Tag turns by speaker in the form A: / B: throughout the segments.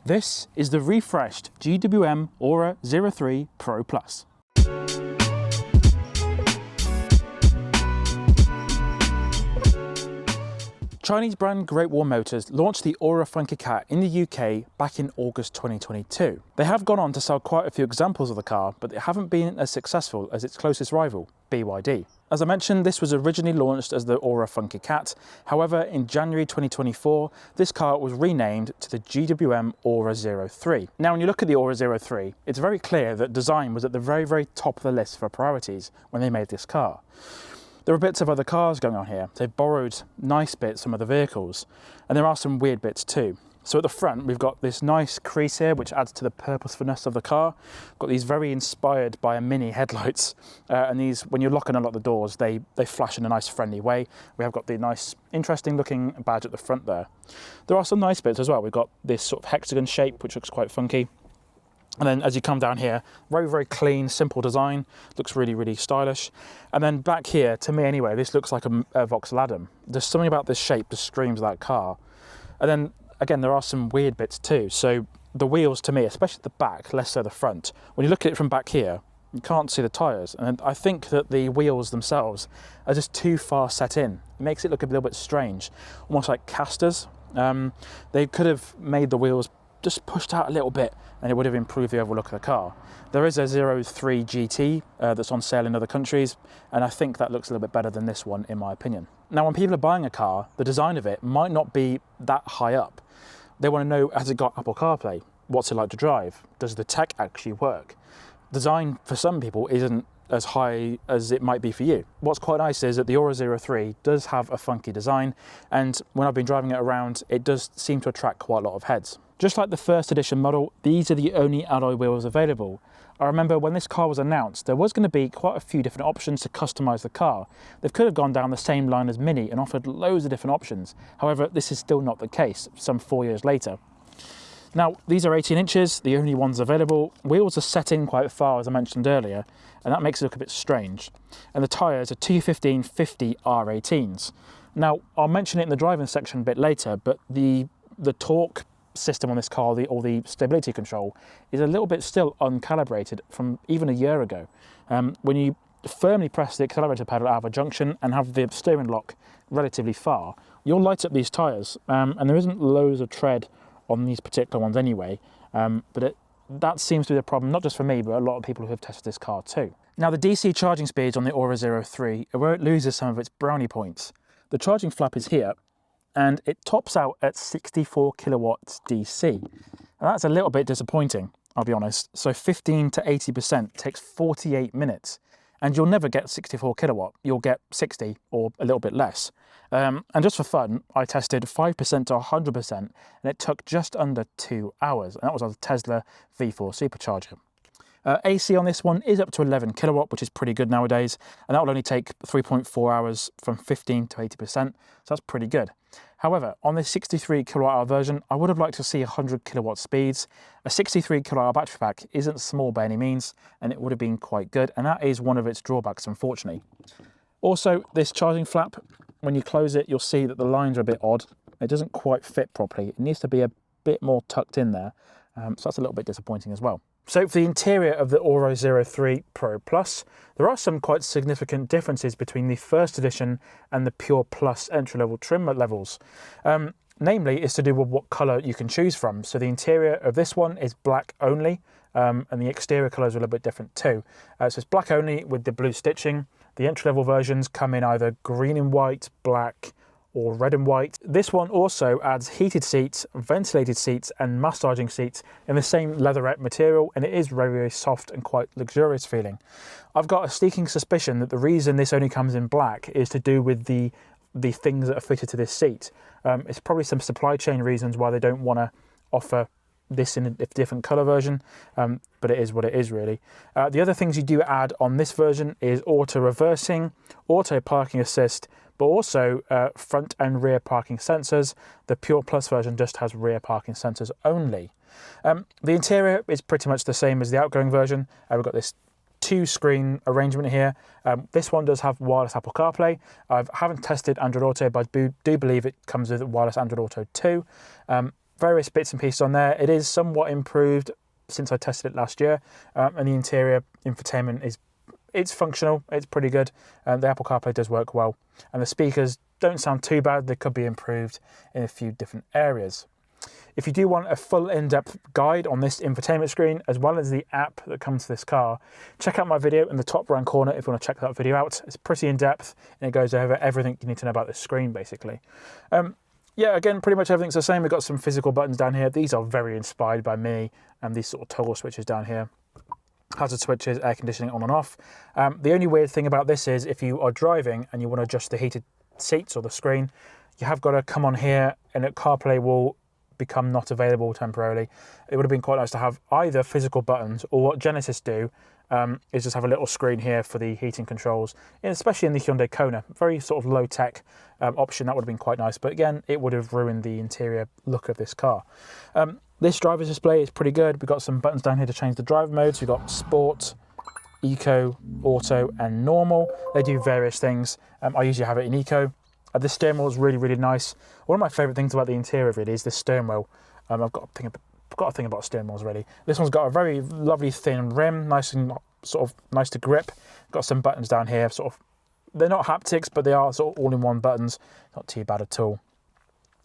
A: This is the refreshed GWM Ora 03 Pro Plus. Chinese brand Great Wall Motors launched the Ora Funky Cat in the UK back in August 2022. They have gone on to sell quite a few examples of the car, but they haven't been as successful as its closest rival, BYD. As I mentioned, this was originally launched as the Ora Funky Cat. However, in January 2024, this car was renamed to the GWM Ora 03. Now, when you look at the Ora 03, it's very clear that design was at the very top of the list for priorities when they made this car. There are bits of other cars going on here. They've borrowed nice bits from other vehicles, and there are some weird bits too. So at the front, we've got this nice crease here, which adds to the purposefulness of the car. Got these very inspired by a Mini headlights, and these, when you lock and unlock the doors, they flash in a nice friendly way. We have got the nice, interesting looking badge at the front there. There are some nice bits as well. We've got this sort of hexagon shape, which looks quite funky. And then as you come down here, very clean, simple design. Looks really stylish. And then back here, to me anyway, this looks like a Vauxhall Adam. There's something about this shape that screams that car. And then again, there are some weird bits too. So the wheels to me, especially the back, less so the front, when you look at it from back here, you can't see the tyres. And I think that the wheels themselves are just too far set in. It makes it look a little bit strange, almost like casters. They could have made the wheels just pushed out a little bit and it would have improved the overall look of the car. There is a 03 GT that's on sale in other countries, and I think that looks a little bit better than this one in my opinion. Now, when people are buying a car, the design of it might not be that high up. They want to know, has it got Apple CarPlay? What's it like to drive? Does the tech actually work? Design for some people isn't as high as it might be for you. What's quite nice is that the Ora 03 does have a funky design, and when I've been driving it around, it does seem to attract quite a lot of heads. Just like the first edition model, these are the only alloy wheels available. I remember when this car was announced, there was going to be quite a few different options to customise the car. They could have gone down the same line as Mini and offered loads of different options. However, this is still not the case, some 4 years later. Now, these are 18 inches, the only ones available. Wheels are set in quite far, as I mentioned earlier, and that makes it look a bit strange. And the tyres are 215/50 R18s. Now, I'll mention it in the driving section a bit later, but the torque system on this car, or the stability control, is a little bit still uncalibrated from even a year ago. When you firmly press the accelerator pedal out of a junction and have the steering lock relatively far, you'll light up these tyres, and there isn't loads of tread on these particular ones anyway, but that seems to be the problem, not just for me, but a lot of people who have tested this car too. Now, the DC charging speeds on the Ora 03 are where it loses some of its brownie points. The charging flap is here, and it tops out at 64 kilowatts DC. Now, that's a little bit disappointing, I'll be honest. So 15 to 80% takes 48 minutes, and you'll never get 64 kilowatt. You'll get 60 or a little bit less. And just for fun, I tested 5% to 100%, and it took just under 2 hours, and that was on the Tesla V4 supercharger. AC on this one is up to 11 kilowatt, which is pretty good nowadays, and that will only take 3.4 hours from 15 to 80%, so that's pretty good. However, on this 63 kilowatt hour version, I would have liked to see 100 kilowatt speeds. A 63 kilowatt hour battery pack isn't small by any means, and it would have been quite good, and that is one of its drawbacks, unfortunately. Also, this charging flap, when you close it, you'll see that the lines are a bit odd. It doesn't quite fit properly. It needs to be a bit more tucked in there, so that's a little bit disappointing as well. So for the interior of the Ora 03 Pro Plus, there are some quite significant differences between the first edition and the Pure Plus entry-level trim levels. Namely, it's to do with what colour you can choose from. So the interior of this one is black only, and the exterior colours are a little bit different too. So it's black only with the blue stitching. The entry-level versions come in either green and white, black, or red and white. This one also adds heated seats, ventilated seats, and massaging seats in the same leatherette material, and it is very soft and quite luxurious feeling. I've got a sneaking suspicion that the reason this only comes in black is to do with the things that are fitted to this seat. It's probably some supply chain reasons why they don't want to offer this in a different colour version, but it is what it is really. The other things you do add on this version is auto reversing, auto parking assist, but also front and rear parking sensors. The Pure Plus version just has rear parking sensors only. The interior is pretty much the same as the outgoing version. We've got this 2-screen arrangement here. This one does have wireless Apple CarPlay. I haven't tested Android Auto, but I do believe it comes with wireless Android Auto too. various bits and pieces on there. It is somewhat improved since I tested it last year, and the interior infotainment it's functional, it's pretty good. The Apple CarPlay does work well, and the speakers don't sound too bad. They could be improved in a few different areas. If you do want a full in-depth guide on this infotainment screen, as well as the app that comes to this car, check out my video in the top right corner if you want to check that video out. It's pretty in-depth, and it goes over everything you need to know about this screen, basically. Yeah, again, pretty much everything's the same. We've got some physical buttons down here. These are very inspired by me, and these sort of toggle switches down here. Hazard switches, air conditioning on and off. The only weird thing about this is if you are driving and you want to adjust the heated seats or the screen, you have got to come on here, and CarPlay will become not available temporarily. It would have been quite nice to have either physical buttons, or what Genesis do is just have a little screen here for the heating controls, and especially in the Hyundai Kona. Very sort of low-tech option. That would have been quite nice, but again, it would have ruined the interior look of this car. This driver's display is pretty good. We've got some buttons down here to change the drive modes. We've got Sport, Eco, Auto, and Normal. They do various things. I usually have it in Eco. The steering wheel is really, really nice. One of my favourite things about the interior really is the steering wheel. I've got a thing about steering wheels really. This one's got a very lovely thin rim, nice and sort of nice to grip. Got some buttons down here, sort of. They're not haptics, but they are sort of all-in-one buttons. Not too bad at all.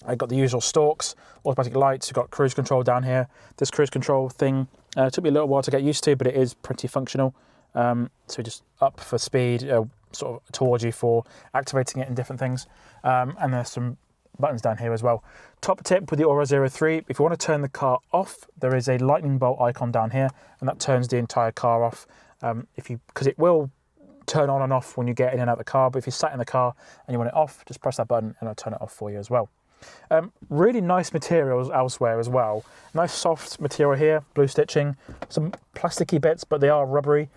A: I've got the usual stalks, automatic lights. You've got cruise control down here. This cruise control thing took me a little while to get used to, but it is pretty functional. So just up for speed, sort of towards you for activating it in different things. And there's some buttons down here as well. Top tip with the Ora 03, if you want to turn the car off, there is a lightning bolt icon down here, and that turns the entire car off. Because it will turn on and off when you get in and out of the car, but if you're sat in the car and you want it off, just press that button and it'll turn it off for you as well. Really nice materials elsewhere as well. Nice soft material here, blue stitching, some plasticky bits, but they are rubbery.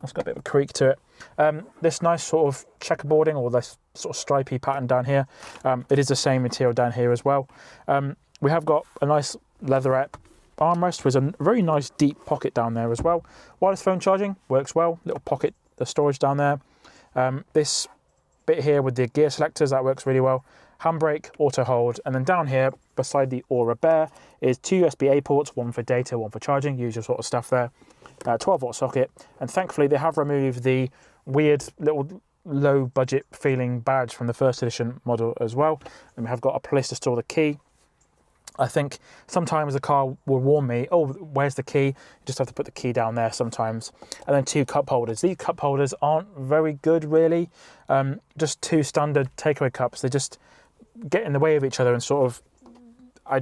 A: It's got a bit of a creak to it. This nice sort of checkerboarding, or this sort of stripy pattern down here. It is the same material down here as well. We have got a nice leatherette armrest with a very nice deep pocket down there as well. Wireless phone charging works well. Little pocket, the storage down there. This bit here with the gear selectors, that works really well. Handbrake, auto hold, and then down here beside the Ora Bear is 2 USB-A ports, one for data, one for charging, usual sort of stuff there. 12-volt socket, and thankfully they have removed the weird little low budget feeling badge from the first edition model as well, and we have got a place to store the key. I think sometimes the car will warn me, oh, where's the key? You just have to put the key down there sometimes. And then 2 cup holders. These cup holders aren't very good really, just 2 standard takeaway cups. They just get in the way of each other and sort of, I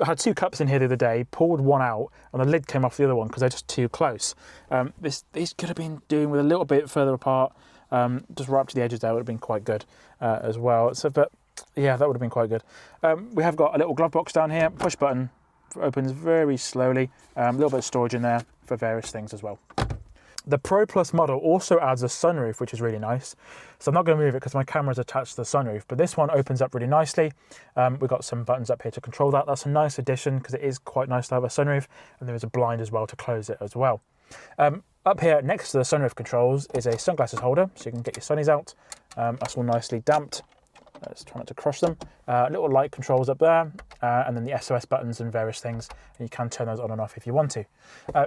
A: had 2 cups in here the other day, pulled one out, and the lid came off the other one because they're just too close. These could have been doing with a little bit further apart, just right up to the edges there would have been quite good as well. But yeah, that would have been quite good. We have got a little glove box down here, push button, opens very slowly, a little bit of storage in there for various things as well. The Pro Plus model also adds a sunroof, which is really nice. So I'm not going to move it because my camera's attached to the sunroof, but this one opens up really nicely. We've got some buttons up here to control that. That's a nice addition because it is quite nice to have a sunroof, and there is a blind as well to close it as well. Up here next to the sunroof controls is a sunglasses holder, so you can get your sunnies out. That's all nicely damped. Let's try not to crush them. Little light controls up there, and then the SOS buttons and various things, and you can turn those on and off if you want to.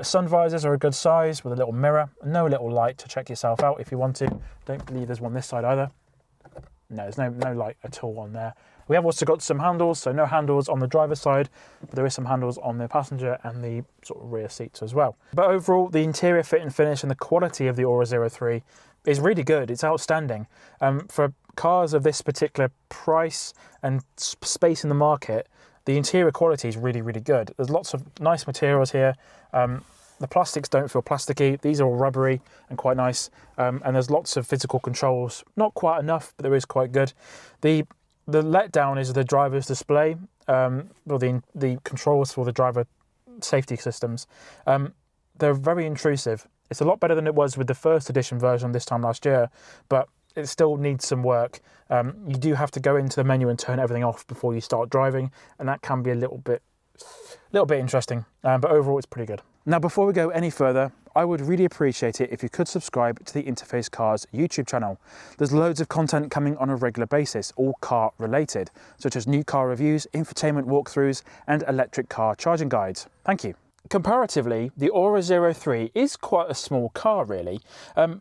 A: Sun visors are a good size with a little mirror, no little light to check yourself out if you want to. Don't believe there's one this side either. No, there's no light at all on there. We have also got some handles, so no handles on the driver's side, but there is some handles on the passenger and the sort of rear seats as well. But overall, the interior fit and finish and the quality of the Ora 03 is really good. It's outstanding. For cars of this particular price and space in the market, the interior quality is really, really good. There's lots of nice materials here. The plastics don't feel plasticky. These are all rubbery and quite nice. And there's lots of physical controls. Not quite enough, but there is quite good. The letdown is the driver's display, or the controls for the driver safety systems. They're very intrusive. It's a lot better than it was with the first edition version this time last year, but it still needs some work. You do have to go into the menu and turn everything off before you start driving, and that can be a little bit little bit interesting, but overall it's pretty good. Now, before we go any further, I would really appreciate it if you could subscribe to the Interface Cars YouTube channel. There's loads of content coming on a regular basis, all car related, such as new car reviews, infotainment walkthroughs, and electric car charging guides. Thank you. Comparatively, the Ora 03 is quite a small car really,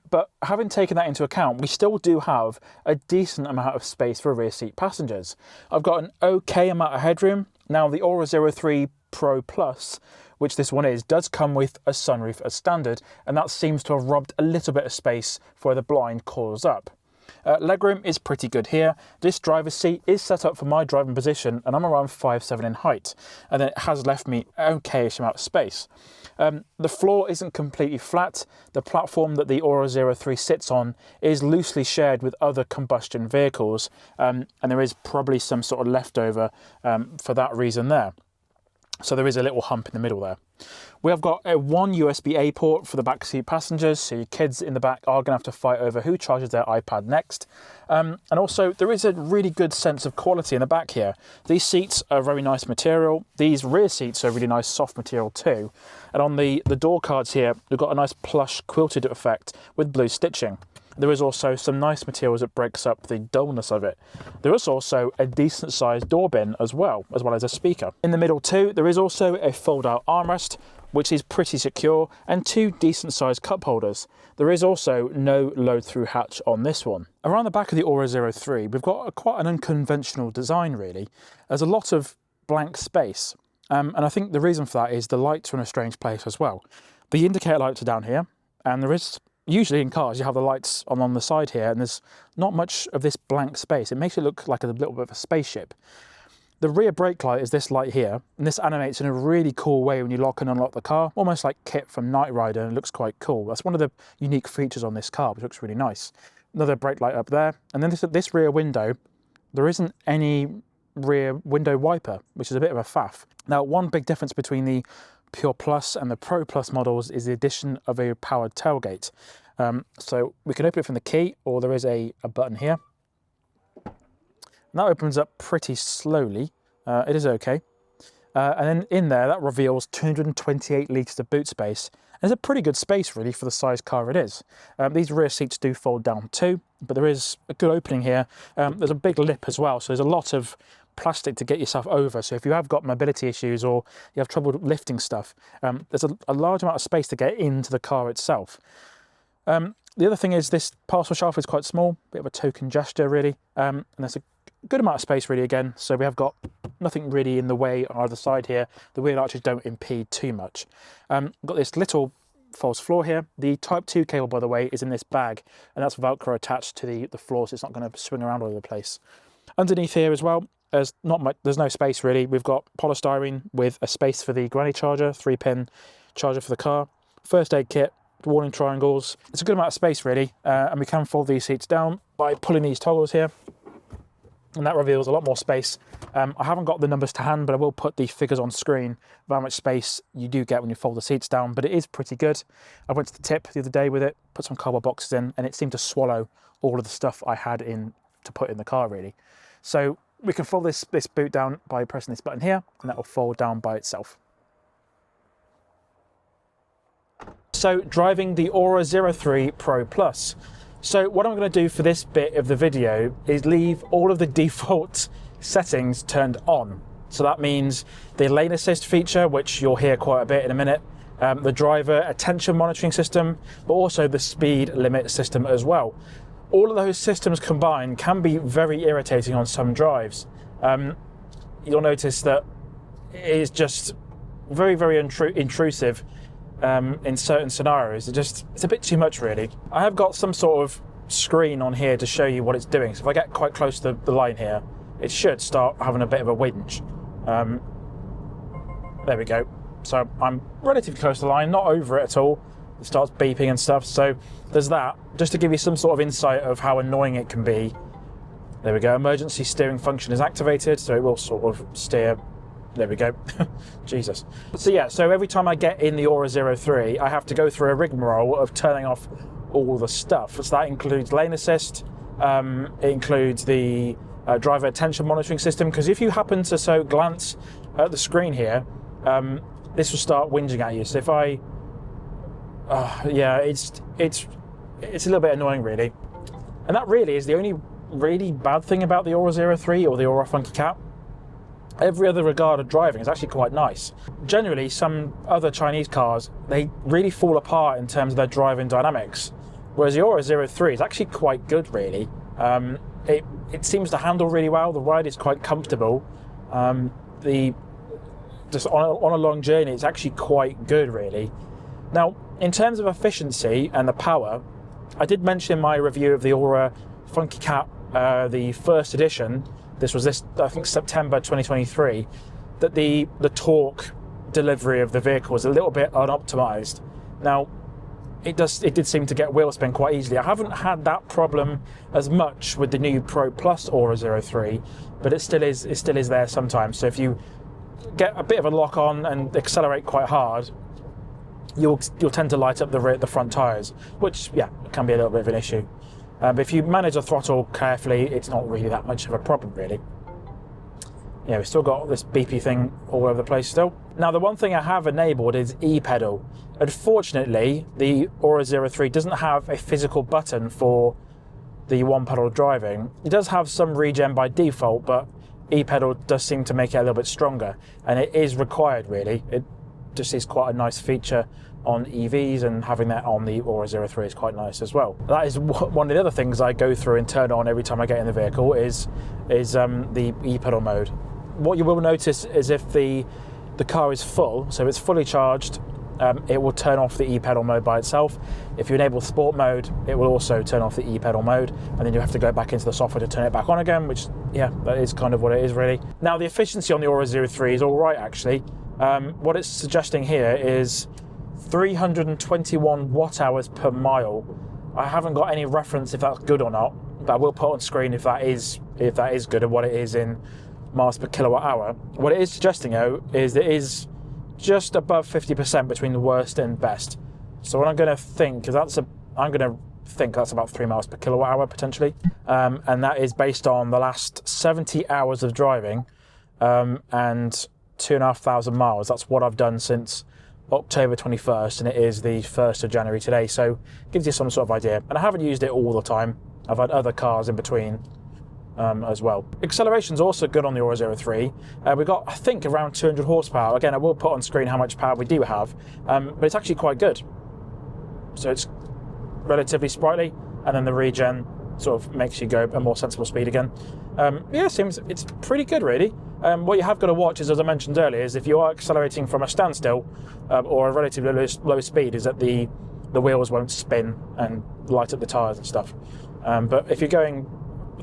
A: but having taken that into account, we still do have a decent amount of space for rear seat passengers. I've got an okay amount of headroom. Now, the Ora 03 Pro Plus, which this one is, does come with a sunroof as standard, and that seems to have robbed a little bit of space for where the blind coils up. Legroom is pretty good here. This driver's seat is set up for my driving position, and I'm around 5'7" in height, and then it has left me an okay-ish amount of space. The floor isn't completely flat. The platform that the Ora 03 sits on is loosely shared with other combustion vehicles, and there is probably some sort of leftover for that reason there. So there is a little hump in the middle there. We have got one USB-A port for the back seat passengers, so your kids in the back are going to have to fight over who charges their iPad next. And also, there is a really good sense of quality in the back here. These seats are very nice material. These rear seats are really nice soft material too. And on the door cards here, we've got a nice plush quilted effect with blue stitching. There is also some nice materials that breaks up the dullness of it. There is also a decent sized door bin as well as a speaker. In the middle too, there is also a fold out armrest, which is pretty secure, and two decent sized cup holders. There is also no load through hatch on this one. Around the back of the Ora 03, we've got quite an unconventional design really. There's a lot of blank space. And I think the reason for that is the lights are in a strange place as well. The indicator lights are down here, and there is, usually in cars, you have the lights on the side here, and there's not much of this blank space. It makes it look like a little bit of a spaceship. The rear brake light is this light here, and this animates in a really cool way when you lock and unlock the car, almost like Kit from Knight Rider, and it looks quite cool. That's one of the unique features on this car, which looks really nice. Another brake light up there, and then this rear window, there isn't any rear window wiper, which is a bit of a faff. Now, one big difference between the Pure Plus and the Pro Plus models is the addition of a powered tailgate. So we can open it from the key, or there is a button here. And that opens up pretty slowly. It is okay. And then in there, that reveals 228 litres of boot space. And it's a pretty good space really for the size car it is. These rear seats do fold down too, but there is a good opening here. There's a big lip as well, so there's a lot of plastic to get yourself over. So if you have got mobility issues or you have trouble lifting stuff, there's a large amount of space to get into the car itself. The other thing is this parcel shelf is quite small, bit of a token gesture really, and there's a good amount of space really again, so we have got nothing really in the way on either side here. The wheel arches don't impede too much. We've got this little false floor here. The Type 2 cable, by the way, is in this bag, and that's Velcro attached to the floor, so it's not going to swing around all over the place. Underneath here as well, there's not much, there's no space really. We've got polystyrene with a space for the granny charger, 3-pin charger for the car, first aid kit, warning triangles. It's a good amount of space really, and we can fold these seats down by pulling these toggles here, and that reveals a lot more space. I haven't got the numbers to hand, but I will put the figures on screen of how much space you do get when you fold the seats down, but it is pretty good. I went to the tip the other day with it, put some cardboard boxes in, and it seemed to swallow all of the stuff I had in to put in the car really. So we can fold this boot down by pressing this button here, and that will fold down by itself. So driving the Ora 03 Pro Plus. So what I'm going to do for this bit of the video is leave all of the default settings turned on. So that means the lane assist feature, which you'll hear quite a bit in a minute, the driver attention monitoring system, but also the speed limit system as well. All of those systems combined can be very irritating on some drives. You'll notice that it is just very, very intrusive in certain scenarios. It's a bit too much really. I have got some sort of screen on here to show you what it's doing. So if I get quite close to the line here, it should start having a bit of a whinge. There we go. So I'm relatively close to the line, not over it at all. It starts beeping and stuff. So there's that, just to give you some sort of insight of how annoying it can be. There we go. Emergency steering function is activated, so it will sort of steer. There we go. Jesus. So yeah, so every time I get in the Ora 03, I have to go through a rigmarole of turning off all the stuff. So that includes lane assist, it includes the driver attention monitoring system, because if you happen to glance at the screen here, this will start whinging at you. So if I, yeah, it's a little bit annoying really. And that really is the only really bad thing about the Ora 03 or the Ora Funky Cat. Every other regard of driving is actually quite nice. Generally, some other Chinese cars, they really fall apart in terms of their driving dynamics, whereas the Ora 03 is actually quite good really. It seems to handle really well, the ride is quite comfortable. Just on a long journey, it's actually quite good really. Now, in terms of efficiency and the power, I did mention in my review of the Ora Funky Cat, the first edition, this was I think September 2023, that the torque delivery of the vehicle was a little bit unoptimized. Now, it did seem to get wheel spin quite easily. I haven't had that problem as much with the new Pro Plus Ora 03, but it still is there sometimes. So if you get a bit of a lock on and accelerate quite hard, you'll tend to light up the front tyres, which, yeah, can be a little bit of an issue. But if you manage the throttle carefully, it's not really that much of a problem, really. Yeah, we've still got this beepy thing all over the place still. Now, the one thing I have enabled is e-pedal. Unfortunately, the Ora 03 doesn't have a physical button for the one-pedal driving. It does have some regen by default, but e-pedal does seem to make it a little bit stronger, and it is required, really. It just is quite a nice feature on EVs, and having that on the Ora 03 is quite nice as well. That is one of the other things I go through and turn on every time I get in the vehicle is the e-pedal mode. What you will notice is if the car is full, so it's fully charged, it will turn off the e-pedal mode by itself. If you enable sport mode, it will also turn off the e-pedal mode, and then you have to go back into the software to turn it back on again, which, yeah, that is kind of what it is really. Now, the efficiency on the Ora 03 is all right actually. What it's suggesting here is 321 watt hours per mile. I haven't got any reference if that's good or not, but I will put on screen if that is good and what it is in miles per kilowatt hour. What it is suggesting though is it is just above 50% between the worst and best. So what I'm going to think is that's about 3 miles per kilowatt hour potentially, and that is based on the last 70 hours of driving and 2,500 miles. That's what I've done since October 21st, and it is the 1st of January today, so it gives you some sort of idea. And I haven't used it all the time. I've had other cars in between as well. Acceleration's also good on the Ora 03. We've got, I think, around 200 horsepower. Again, I will put on screen how much power we do have, but it's actually quite good. So it's relatively sprightly, and then the regen sort of makes you go a more sensible speed again. Yeah, it's pretty good really. What you have got to watch is, as I mentioned earlier, is if you are accelerating from a standstill or a relatively low speed, is that the wheels won't spin and light up the tyres and stuff. But if you're going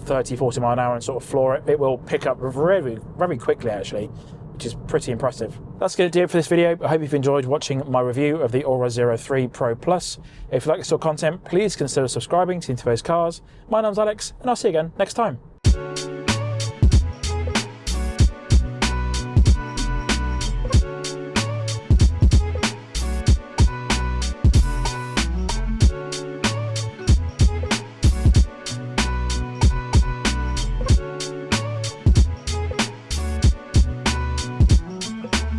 A: 30, 40 mile an hour and sort of floor it, it will pick up very, very quickly actually, which is pretty impressive. That's going to do it for this video. I hope you've enjoyed watching my review of the Ora 03 Pro Plus. If you like this sort of content, please consider subscribing to Into Those Cars. My name's Alex, and I'll see you again next time.